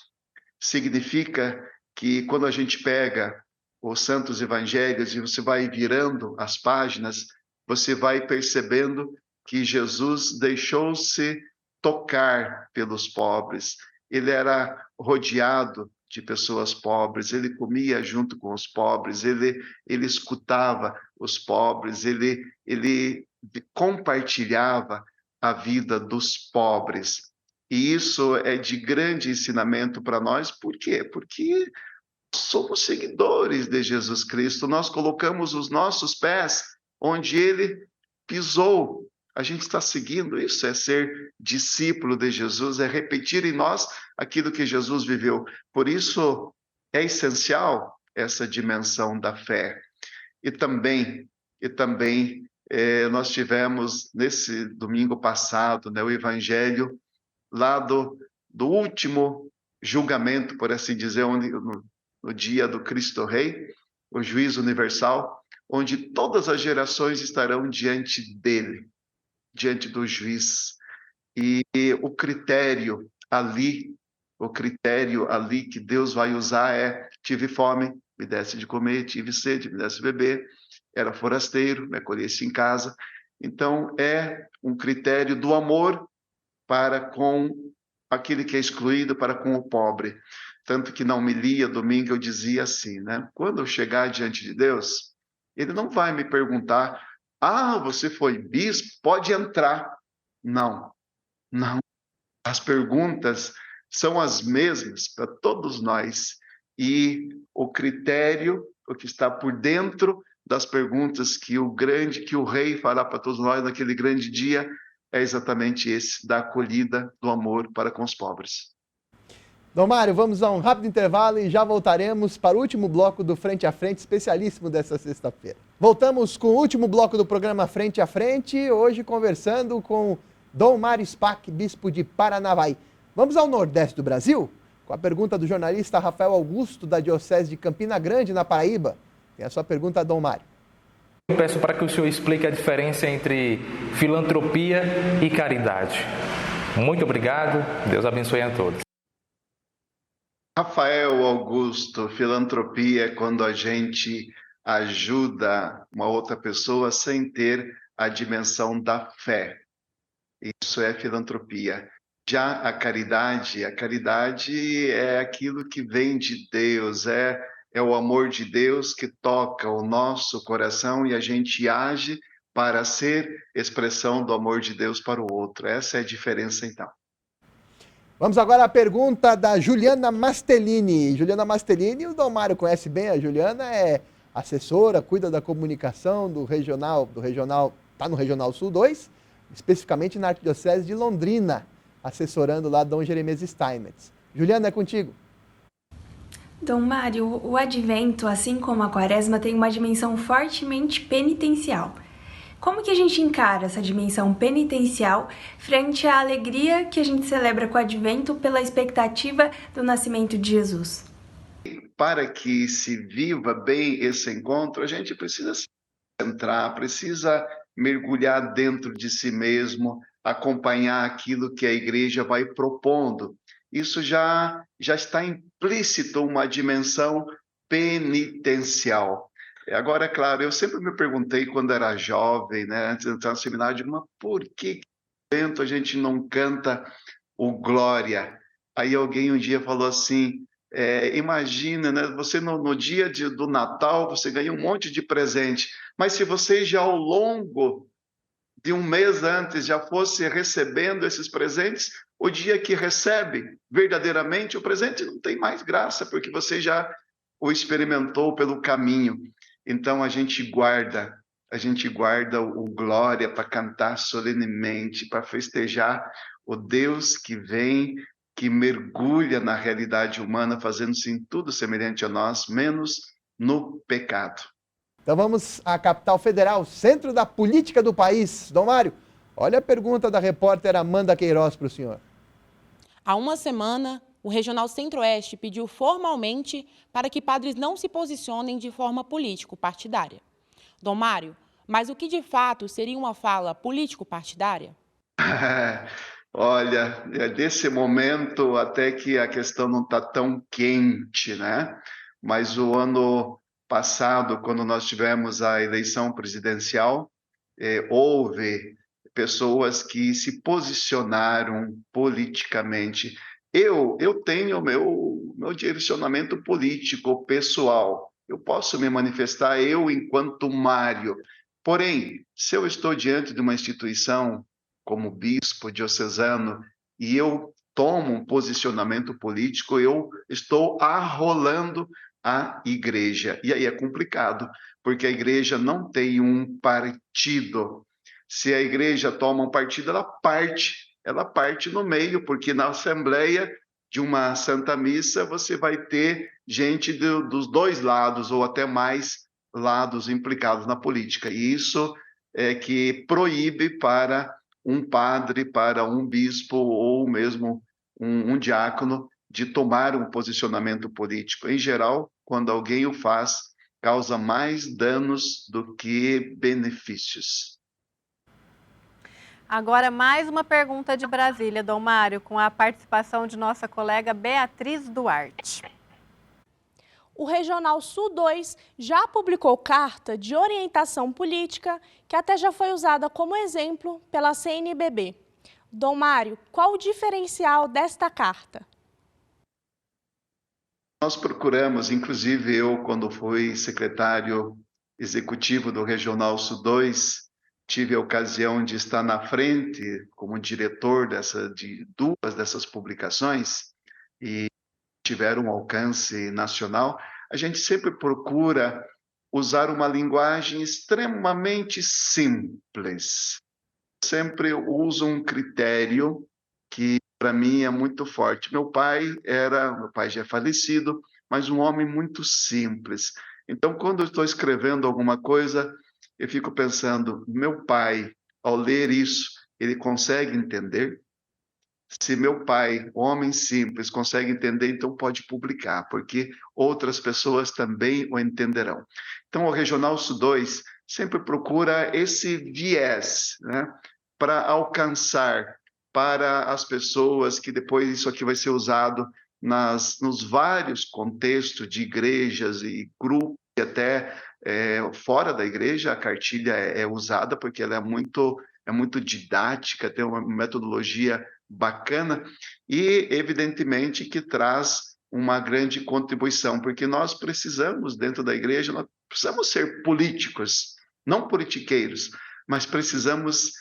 Significa que quando a gente pega os Santos Evangelhos e você vai virando as páginas, você vai percebendo que Jesus deixou-se tocar pelos pobres. Ele era rodeado de pessoas pobres, ele comia junto com os pobres, ele escutava os pobres, ele compartilhava a vida dos pobres. E isso é de grande ensinamento para nós. Por quê? Porque somos seguidores de Jesus Cristo, nós colocamos os nossos pés onde ele pisou. A gente está seguindo, isso é ser discípulo de Jesus, é repetir em nós aquilo que Jesus viveu. Por isso é essencial essa dimensão da fé. E também nós tivemos nesse domingo passado, né, o evangelho lá do último julgamento, por assim dizer, no dia do Cristo Rei, o juízo universal, onde todas as gerações estarão diante dele, diante do juiz. E o critério ali que Deus vai usar é: tive fome, me desse de comer, tive sede, me desse de beber, era forasteiro, me acolhesse em casa. Então, é um critério do amor para com aquele que é excluído, para com o pobre. tanto que na homilia domingo eu dizia assim, né? Quando eu chegar diante de Deus, Ele não vai me perguntar: ah, você foi bispo, pode entrar. Não, não. As perguntas são as mesmas para todos nós. E o critério, o que está por dentro das perguntas que o rei fará para todos nós naquele grande dia, é exatamente esse, da acolhida, do amor para com os pobres. Dom Mário, vamos a um rápido intervalo e já voltaremos para o último bloco do Frente a Frente, especialíssimo dessa sexta-feira. Voltamos com o último bloco do programa Frente a Frente, hoje conversando com Dom Mário Spack, bispo de Paranavaí. Vamos ao Nordeste do Brasil? Com a pergunta do jornalista Rafael Augusto, da Diocese de Campina Grande, na Paraíba. Tem a sua pergunta, Dom Mário. Eu peço para que o senhor explique a diferença entre filantropia e caridade. Muito obrigado, Deus abençoe a todos. Rafael Augusto, filantropia é quando a gente ajuda uma outra pessoa sem ter a dimensão da fé. Isso é filantropia. Já a caridade é aquilo que vem de Deus, é o amor de Deus que toca o nosso coração e a gente age para ser expressão do amor de Deus para o outro. Essa é a diferença, então. Vamos agora à pergunta da Juliana Mastellini. Juliana Mastellini, o Dom Mário conhece bem. A Juliana é assessora, cuida da comunicação do regional, está no Regional Sul 2, especificamente na Arquidiocese de Londrina, assessorando lá Dom Jeremias Steinmetz. Juliana, é contigo. Dom Mário, o Advento, assim como a Quaresma, tem uma dimensão fortemente penitencial. Como que a gente encara essa dimensão penitencial frente à alegria que a gente celebra com o Advento pela expectativa do nascimento de Jesus? Para que se viva bem esse encontro, a gente precisa se centrar, precisa mergulhar dentro de si mesmo, acompanhar aquilo que a igreja vai propondo. Isso já está implícito uma dimensão penitencial. Agora, é claro, eu sempre me perguntei quando era jovem, né, antes de entrar no seminário, mas por que a gente não canta o Glória? Aí alguém um dia falou assim, imagina, né, você no dia do Natal, você ganha um monte de presente, mas se você já ao longo de um mês antes já fosse recebendo esses presentes, o dia que recebe verdadeiramente o presente não tem mais graça, porque você já o experimentou pelo caminho. Então a gente guarda o Glória para cantar solenemente, para festejar o Deus que vem, que mergulha na realidade humana, fazendo-se em tudo semelhante a nós, menos no pecado. Então vamos à capital federal, centro da política do país. Dom Mário, olha a pergunta da repórter Amanda Queiroz para o senhor. Há uma semana, o Regional Centro-Oeste pediu formalmente para que padres não se posicionem de forma político-partidária. Dom Mário, mas o que de fato seria uma fala político-partidária? Olha, desse momento até que a questão não está tão quente, né? Mas o ano passado, quando nós tivemos a eleição presidencial, houve pessoas que se posicionaram politicamente. Eu tenho o meu direcionamento político, pessoal. Eu posso me manifestar, eu enquanto Mário. Porém, se eu estou diante de uma instituição como bispo diocesano e eu tomo um posicionamento político, eu estou arrolando a igreja. E aí é complicado, porque a igreja não tem um partido. Se a igreja toma um partido, ela parte no meio, porque na Assembleia de uma Santa Missa você vai ter gente dos dois lados, ou até mais lados implicados na política. E isso é que proíbe para um padre, para um bispo, ou mesmo um diácono, de tomar um posicionamento político. Em geral, quando alguém o faz, causa mais danos do que benefícios. Agora, mais uma pergunta de Brasília, Dom Mário, com a participação de nossa colega Beatriz Duarte. O Regional Sul 2 já publicou carta de orientação política, que até já foi usada como exemplo pela CNBB. Dom Mário, qual o diferencial desta carta? Nós procuramos, inclusive eu, quando fui secretário executivo do Regional Sul 2, tive a ocasião de estar na frente como diretor de duas dessas publicações e tiveram um alcance nacional. A gente sempre procura usar uma linguagem extremamente simples. Sempre uso um critério que para mim é muito forte. Meu pai já é falecido, mas um homem muito simples. Então, quando eu estou escrevendo alguma coisa, eu fico pensando, meu pai, ao ler isso, ele consegue entender? Se meu pai, homem simples, consegue entender, então pode publicar, porque outras pessoas também o entenderão. Então, o Regional Sul 2 sempre procura esse viés, né, para alcançar para as pessoas que depois isso aqui vai ser usado nos vários contextos de igrejas e grupos, e até fora da igreja, a cartilha é usada porque ela é muito didática, tem uma metodologia bacana e, evidentemente, que traz uma grande contribuição, porque nós precisamos, dentro da igreja, nós precisamos ser políticos, não politiqueiros, mas precisamos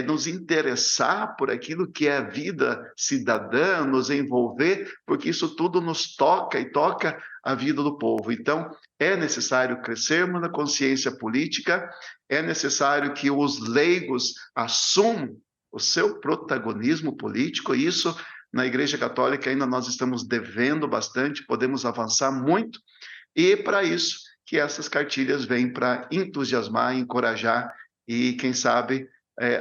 nos interessar por aquilo que é a vida cidadã, nos envolver, porque isso tudo nos toca e toca a vida do povo. Então, é necessário crescermos na consciência política, é necessário que os leigos assumam o seu protagonismo político, e isso na Igreja Católica ainda nós estamos devendo bastante, podemos avançar muito, e para isso que essas cartilhas vêm para entusiasmar, encorajar e, quem sabe,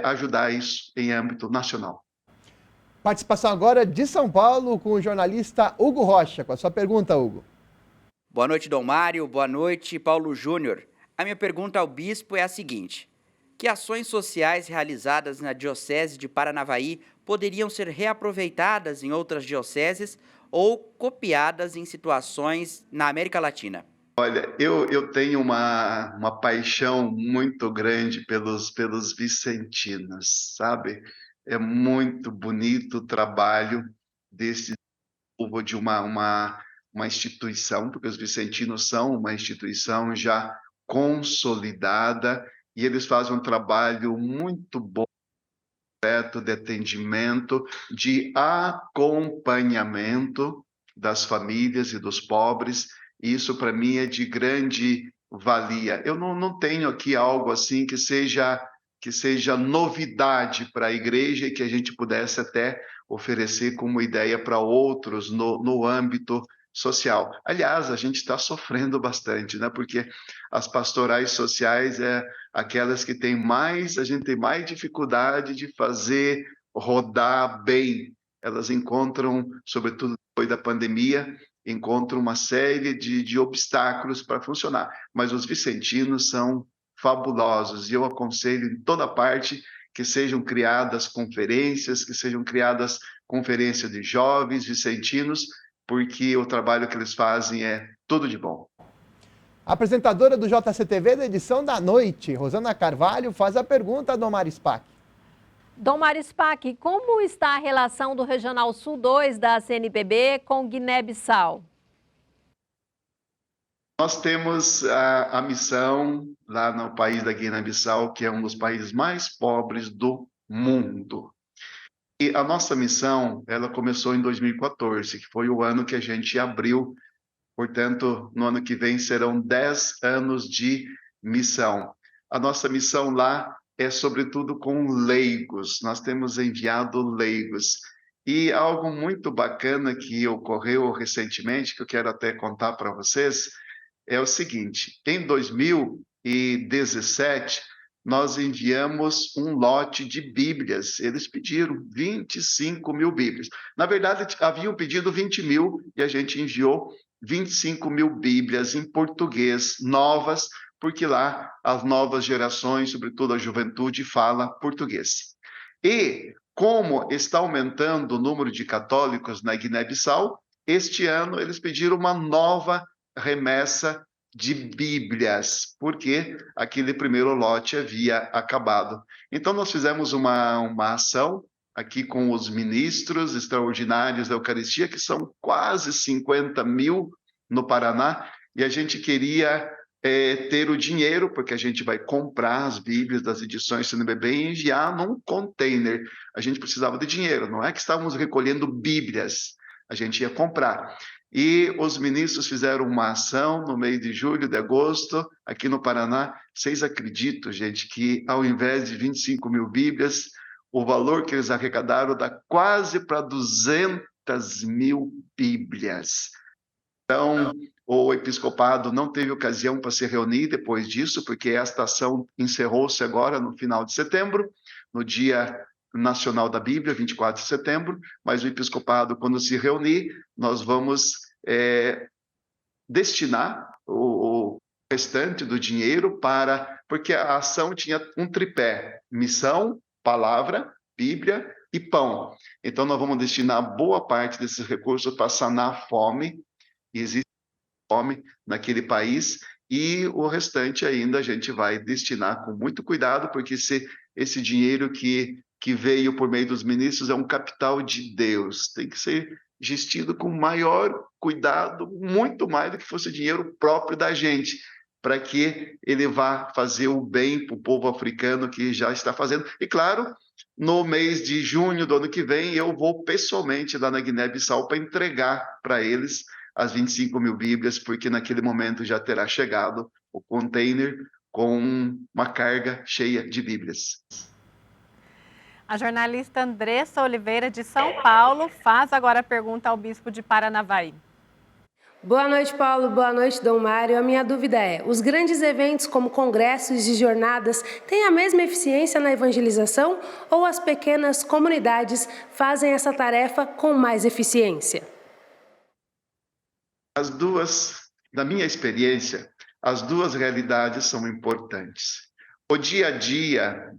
ajudar isso em âmbito nacional. Participação agora de São Paulo com o jornalista Hugo Rocha. Com a sua pergunta, Hugo. Boa noite, Dom Mário. Boa noite, Paulo Júnior. A minha pergunta ao bispo é a seguinte: que ações sociais realizadas na Diocese de Paranavaí poderiam ser reaproveitadas em outras dioceses ou copiadas em situações na América Latina? Olha, eu tenho uma paixão muito grande pelos vicentinos, sabe? É muito bonito o trabalho desse povo de uma instituição, porque os vicentinos são uma instituição já consolidada e eles fazem um trabalho muito bom de atendimento, de acompanhamento das famílias e dos pobres. Isso, para mim, é de grande valia. Eu não tenho aqui algo assim que seja novidade para a igreja e que a gente pudesse até oferecer como ideia para outros no âmbito social. Aliás, a gente está sofrendo bastante, né? Porque as pastorais sociais aquelas que a gente tem mais dificuldade de fazer rodar bem. Elas encontram, sobretudo depois da pandemia, encontram uma série de obstáculos para funcionar. Mas os vicentinos são fabulosos e eu aconselho em toda parte que sejam criadas conferências, de jovens vicentinos, porque o trabalho que eles fazem é tudo de bom. A apresentadora do JCTV da edição da noite, Rosana Carvalho, faz a pergunta a Dom Mário Spack. Dom Mário Spack, como está a relação do Regional Sul 2 da CNBB com Guiné-Bissau? Nós temos a missão lá no país da Guiné-Bissau, que é um dos países mais pobres do mundo. E a nossa missão, ela começou em 2014, que foi o ano que a gente abriu. Portanto, no ano que vem serão 10 anos de missão. A nossa missão lá é, sobretudo, com leigos. Nós temos enviado leigos. E algo muito bacana que ocorreu recentemente, que eu quero até contar para vocês, é o seguinte: em 2017, nós enviamos um lote de Bíblias. Eles pediram 25 mil Bíblias. Na verdade, haviam pedido 20 mil e a gente enviou 25 mil Bíblias em português, novas, porque lá as novas gerações, sobretudo a juventude, fala português. E como está aumentando o número de católicos na Guiné-Bissau, este ano eles pediram uma nova remessa de Bíblias, porque aquele primeiro lote havia acabado. Então, nós fizemos uma ação aqui com os ministros extraordinários da Eucaristia, que são quase 50 mil no Paraná, e a gente queria ter o dinheiro, porque a gente vai comprar as Bíblias das edições CNBB e enviar num container. A gente precisava de dinheiro, não é que estávamos recolhendo Bíblias, a gente ia comprar. E os ministros fizeram uma ação no mês de julho, de agosto, aqui no Paraná. Vocês acreditam, gente, que ao invés de 25 mil Bíblias, o valor que eles arrecadaram dá quase para 200 mil Bíblias. Então, o episcopado não teve ocasião para se reunir depois disso, porque esta ação encerrou-se agora no final de setembro, no Dia Nacional da Bíblia, 24 de setembro, mas o episcopado, quando se reunir, nós vamos destinar o restante do dinheiro porque a ação tinha um tripé: missão, palavra, Bíblia e pão. Então, nós vamos destinar boa parte desses recursos para sanar a fome, e existe fome naquele país, e o restante ainda a gente vai destinar com muito cuidado, porque esse dinheiro que veio por meio dos ministros é um capital de Deus, tem que ser gestido com maior cuidado, muito mais do que fosse dinheiro próprio da gente, para que ele vá fazer o bem para o povo africano que já está fazendo. E claro, no mês de junho do ano que vem, eu vou pessoalmente lá na Guiné-Bissau para entregar para eles as 25 mil Bíblias, porque naquele momento já terá chegado o container com uma carga cheia de Bíblias. A jornalista Andressa Oliveira, de São Paulo, faz agora a pergunta ao bispo de Paranavaí. Boa noite, Paulo. Boa noite, Dom Mário. A minha dúvida é: os grandes eventos como congressos e jornadas têm a mesma eficiência na evangelização ou as pequenas comunidades fazem essa tarefa com mais eficiência? As duas, na minha experiência, as duas realidades são importantes. O dia a dia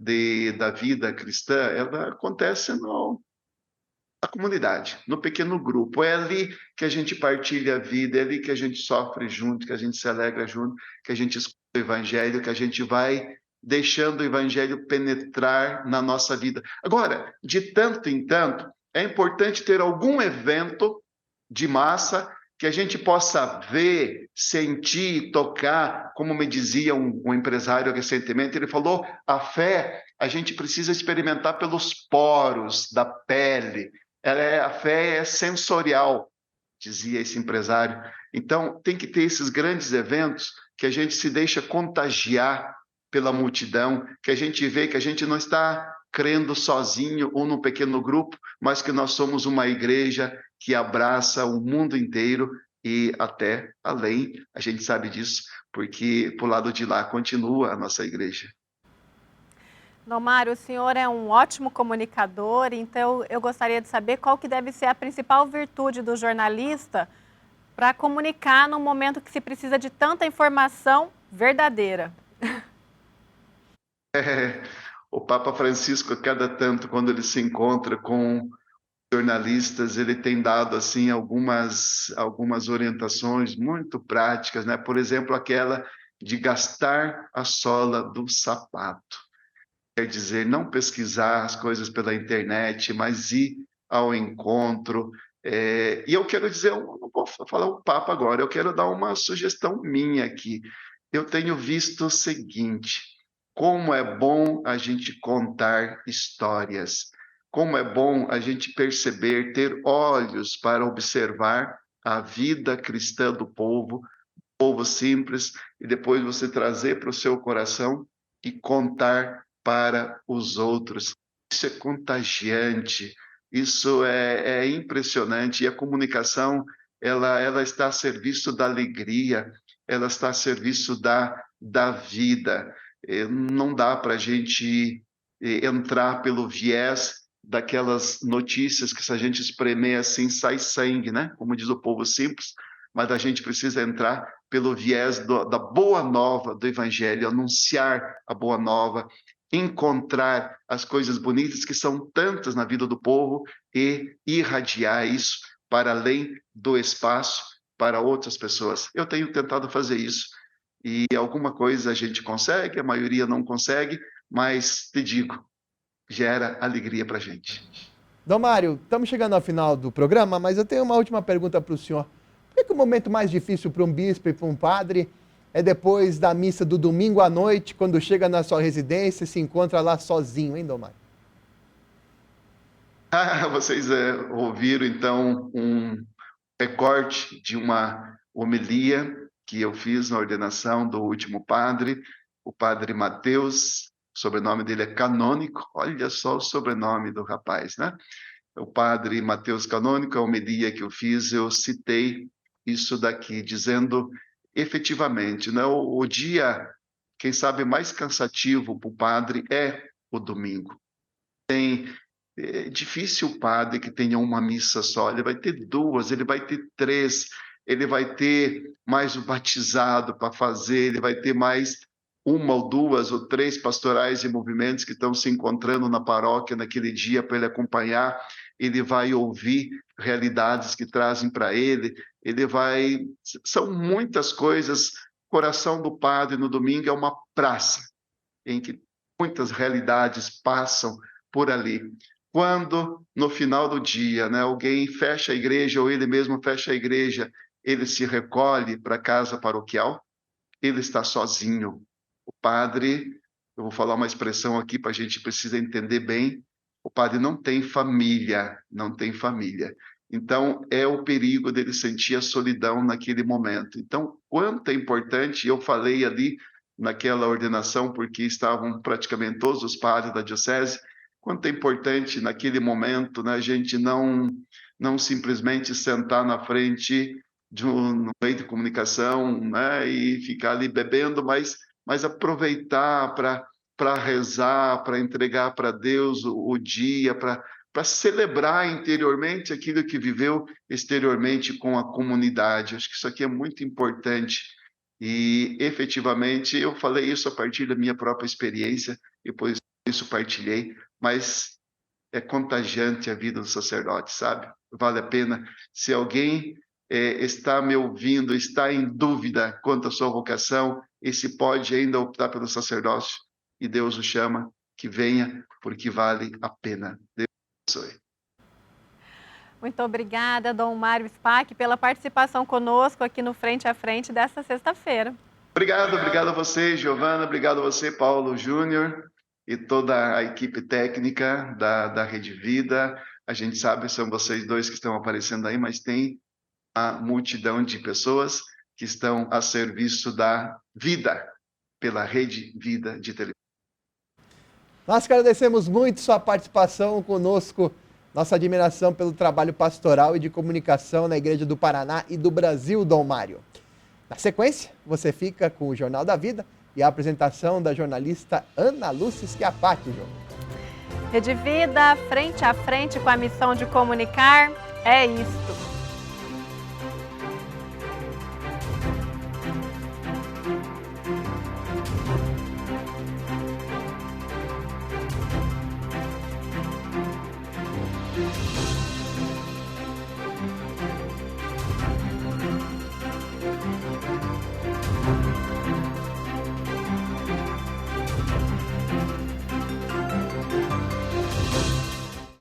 da vida cristã, ela acontece na comunidade, no pequeno grupo. É ali que a gente partilha a vida, é ali que a gente sofre junto, que a gente se alegra junto, que a gente escuta o evangelho, que a gente vai deixando o evangelho penetrar na nossa vida. Agora, de tanto em tanto, é importante ter algum evento de massa que a gente possa ver, sentir, tocar, como me dizia um empresário recentemente. Ele falou: a fé a gente precisa experimentar pelos poros da pele, a fé é sensorial, dizia esse empresário. Então, tem que ter esses grandes eventos que a gente se deixa contagiar pela multidão, que a gente vê que a gente não está crendo sozinho ou num pequeno grupo, mas que nós somos uma igreja que abraça o mundo inteiro e até além. A gente sabe disso, porque por lado de lá continua a nossa igreja. Dom Mário, o senhor é um ótimo comunicador, então eu gostaria de saber qual que deve ser a principal virtude do jornalista para comunicar no momento que se precisa de tanta informação verdadeira. O Papa Francisco, a cada tanto, quando ele se encontra com jornalistas, ele tem dado assim algumas orientações muito práticas, né? Por exemplo, aquela de gastar a sola do sapato. Quer dizer, não pesquisar as coisas pela internet, mas ir ao encontro. E eu quero dizer, eu não vou falar o Papa agora, eu quero dar uma sugestão minha aqui. Eu tenho visto o seguinte: como é bom a gente contar histórias, como é bom a gente perceber, ter olhos para observar a vida cristã do povo simples, e depois você trazer para o seu coração e contar para os outros. Isso é contagiante, isso é impressionante, e a comunicação ela está a serviço da alegria, ela está a serviço da vida. Não dá para a gente entrar pelo viés daquelas notícias que, se a gente espremer assim, sai sangue, né? Como diz o povo simples, mas a gente precisa entrar pelo viés da boa nova do evangelho, anunciar a boa nova, encontrar as coisas bonitas que são tantas na vida do povo e irradiar isso para além do espaço, para outras pessoas. Eu tenho tentado fazer isso, e alguma coisa a gente consegue, a maioria não consegue, mas te digo, gera alegria para a gente. Dom Mário, estamos chegando ao final do programa, mas eu tenho uma última pergunta para o senhor. Por que o momento mais difícil para um bispo e para um padre é depois da missa do domingo à noite, quando chega na sua residência e se encontra lá sozinho, hein, Dom Mário? Vocês ouviram, então, um recorte de uma homilia que eu fiz na ordenação do último padre, o padre Mateus, o sobrenome dele é Canônico, olha só o sobrenome do rapaz, né? O padre Mateus Canônico, a homilia que eu fiz, eu citei isso daqui, dizendo efetivamente, né, o dia, quem sabe, mais cansativo para o padre é o domingo. É difícil o padre que tenha uma missa só, ele vai ter 2, ele vai ter 3, ele vai ter mais o batizado para fazer, ele vai ter mais 1 ou 2 ou 3 pastorais e movimentos que estão se encontrando na paróquia naquele dia para ele acompanhar, ele vai ouvir realidades que trazem para ele, são muitas coisas. O coração do padre no domingo é uma praça, em que muitas realidades passam por ali. Quando, no final do dia, né, alguém fecha a igreja, ou ele mesmo fecha a igreja, ele se recolhe para a casa paroquial, ele está sozinho. O padre, eu vou falar uma expressão aqui para a gente precisa entender bem, o padre não tem família, não tem família. Então, é o perigo dele sentir a solidão naquele momento. Então, quanto é importante, eu falei ali naquela ordenação, porque estavam praticamente todos os padres da diocese, quanto é importante naquele momento, né, a gente não simplesmente sentar na frente no meio de comunicação, né, e ficar ali bebendo, mas aproveitar para rezar, para entregar para Deus o dia, para celebrar interiormente aquilo que viveu exteriormente com a comunidade. Acho que isso aqui é muito importante. E, efetivamente, eu falei isso a partir da minha própria experiência, depois isso partilhei, mas é contagiante a vida do sacerdote, sabe? Vale a pena. Se alguém está me ouvindo, está em dúvida quanto à sua vocação, e se pode ainda optar pelo sacerdócio, e Deus o chama, que venha, porque vale a pena. Deus abençoe. Muito obrigada, Dom Mário Spack, pela participação conosco aqui no Frente a Frente desta sexta-feira. Obrigado a você, Giovana, obrigado a você, Paulo Júnior, e toda a equipe técnica da Rede Vida. A gente sabe, são vocês dois que estão aparecendo aí, mas tem a multidão de pessoas que estão a serviço da vida, pela Rede Vida de televisão. Nós que agradecemos muito sua participação conosco, nossa admiração pelo trabalho pastoral e de comunicação na Igreja do Paraná e do Brasil, Dom Mário. Na sequência, você fica com o Jornal da Vida e a apresentação da jornalista Ana Lúcia Schiapatti, João. Rede Vida, frente a frente com a missão de comunicar, é isto.